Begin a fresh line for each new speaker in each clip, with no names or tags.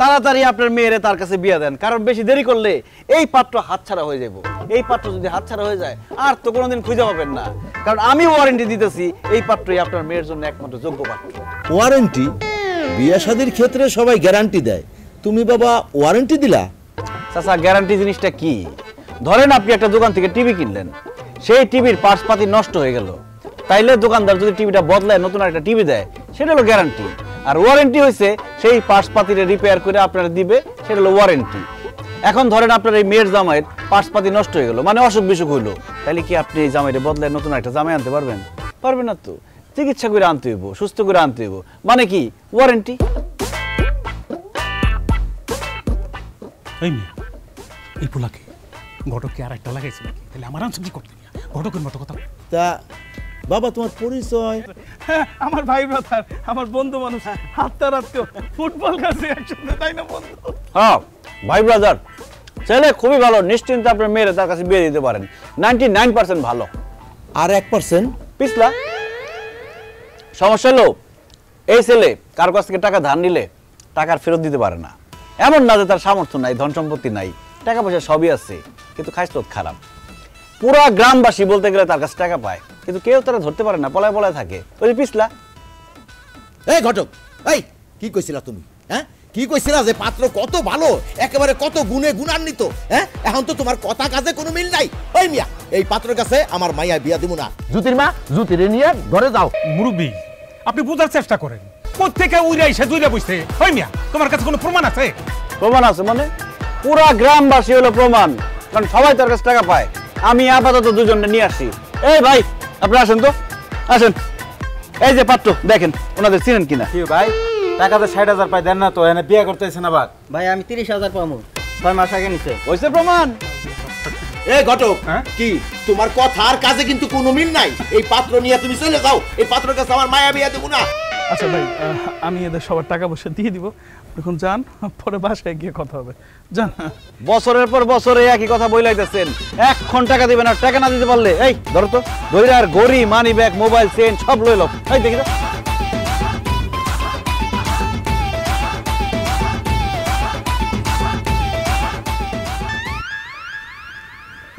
তাড়াতাড়ি আপনার মেয়েরে তার কাছে বিয়ে দেন, কারণ বেশি দেরি করলে এই পাত্র হাতছাড়া হয়ে যাব। এই পাত্র যদি হাতছাড়া হয়ে যায় আর তো কোনোদিন খুঁজে পাবেন না, কারণ আমি ওয়ারেন্টি দিতেছি এই পাত্রই আপনার মেয়ের জন্য একমাত্র যোগ্য পাত্র।
ওয়ারেন্টি? বিয়ে শাদীর ক্ষেত্রে সবাই গ্যারান্টি দেয়, তুমি বাবা ওয়ারেন্টি দিলা?
চাচা, গ্যারান্টি জিনিসটা কি? ধরেন আপনি একটা দোকান থেকে টিভি কিনলেন, সেই টিভির পার্টসপাতি নষ্ট হয়ে গেল, তাইলে দোকানদার যদি টিভিটা বদলায় নতুন একটা টিভি দেয়, সেটা হলো গ্যারান্টি। আর ওয়ারেন্টি হয়েছে সেই পার্টসপাতিরে রিপেয়ার করে আপনারা দিবে, সেটা হলো ওয়ারেন্টি। এখন ধরেন আপনার এই মেয়ের জামাইয়ের পার্টসপাতি নষ্ট হয়ে গেল, মানে অসুখ বিসুখ হইলো, তাহলে কি আপনি এই জামাইরে বদলায় নতুন একটা জামাই আনতে পারবেন? পারবেন না তো। চিকিৎসা করে আনতে হইব, সুস্থ করে আনতে হইব, মানে কি ওয়ারেন্টি।
এই পোলাকে ঘটককে আর একটা লাগাইছে নাকি? তাহলে আমার আনসার কি করতে ঘটকের মতো কথা।
তা বাবা তোমার পরিচয়?
হ্যাঁ, আমার ভাই ব্রাদার, আমার বন্ধু মানুষ, হাতটা ফুটবল খেলছে একসাথে, তাই না বন্ধু?
হ্যাঁ ভাই ব্রাদার, ছেলে খুবই ভালো, নিশ্চিন্তে আপনার মেয়েরে তার কাছে বিয়ে দিতে পারেন। 99% ভালো।
আর 1%
পিছলা। সমস্যা হলো এই ছেলে কারো কাছ থেকে টাকা ধার নিলে টাকার ফেরত দিতে পারে না। এমন না যে তার সামর্থ্য নাই, ধন সম্পত্তি নাই, টাকা পয়সা সবই আছে, কিন্তু খাইস্ত খারাপ। পুরা গ্রামবাসী বলতে গেলে তার কাছে টাকা পায়, কিন্তু কেউ তারা ধরতে পারে না, পলায় পলায় থাকে। ওই যে পিছলা।
এই ঘটক, এই কি কইছিলা তুমি? হ্যাঁ, কি কইছিলা যে পাত্র কত ভালো, একেবারে কত গুণে গুণান্বিত? হ্যাঁ, এখন তো তোমার কথা কাজে কোনো মিল নাই। ওই মিয়া, এই পাত্রের কাছে আমার মাইয়া বিয়া দিব না।
জুতির মা, জুতিরে নিয়ে ঘরে যাও।
মুরব্বী, আপনি বোঝার চেষ্টা করেন, কোত্থেকে উইরা এসে দুইরা বসছে। ওই মিয়া, তোমার কাছে কোনো প্রমাণ আছে?
প্রমাণ আছে মানে? পুরা গ্রামবাসী হলো প্রমাণ, কারণ সবাই তার কাছে টাকা পায়। আমি আপাতত দুজনকে নিয়ে আসি। এই ভাই, আপনারা আসেন তো, আসেন। এই যে পাত্র, দেখেন ওনাদের চিনেন কিনা।
কি ভাই, টাকা তো 60,000 পাই, দেন না তো, এনে বিয়ে করতেছেন আবার?
ভাই আমি 30,000 পাবো, 6 মাস আগে নিছে।
হইছে প্রমাণ।
এই ঘটক, কি তোমার কথা আর কাজে কিন্তু কোনো মিল নাই। এই পাত্র নিয়ে তুমি চলে যাও, এই পাত্রের কাছে আমার মায়া বিয়া দেব না।
আচ্ছা ভাই, আমি এদের সবার টাকা পয়সা দিয়ে দিব, এখন যান, পরে বাসায় গিয়ে কথা হবে, যান।
বছরের পর বছরে একই কথা বইলাইতেছেন, এখন টাকা দিবেন, আর টাকা না দিতে পারলে এই ধরো তো, ধরে আর গড়ি, মানি ব্যাগ, মোবাইল, চেন সব লইল। এই দেখি তো।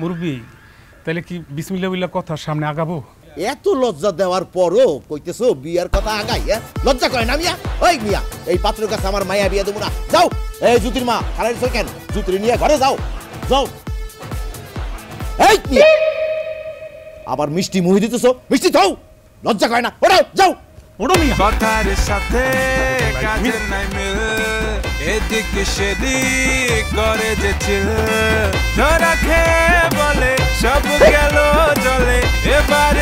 মুরব্বী, তাহলে কি বিসমিল্লাহ বিল্লাহ কথা সামনে আগাবো?
এত লজ্জা দেওয়ার পরও কইতেছো বিয়ার কথা আগাই? লজ্জা করে না মিয়া? ওই মিয়া, এই পাত্রের কাছে আমার মায়া বিয়া দেবো না। যাও। এই জুতির মা, খালাই কেন? জুতির নিয়ে ঘরে যাও, যাও। এই মিয়া, আবার মিষ্টি মুহি দিতেছো, মিষ্টি খাও, লজ্জা করে না? ওরাও যাও।
ওড়ো মিয়া।
কথার সাথে কাজের নাই মিল, এদিক সেদিক করে যে চিল, ধরা খেয়ে বলে সব গেল জলে, এবার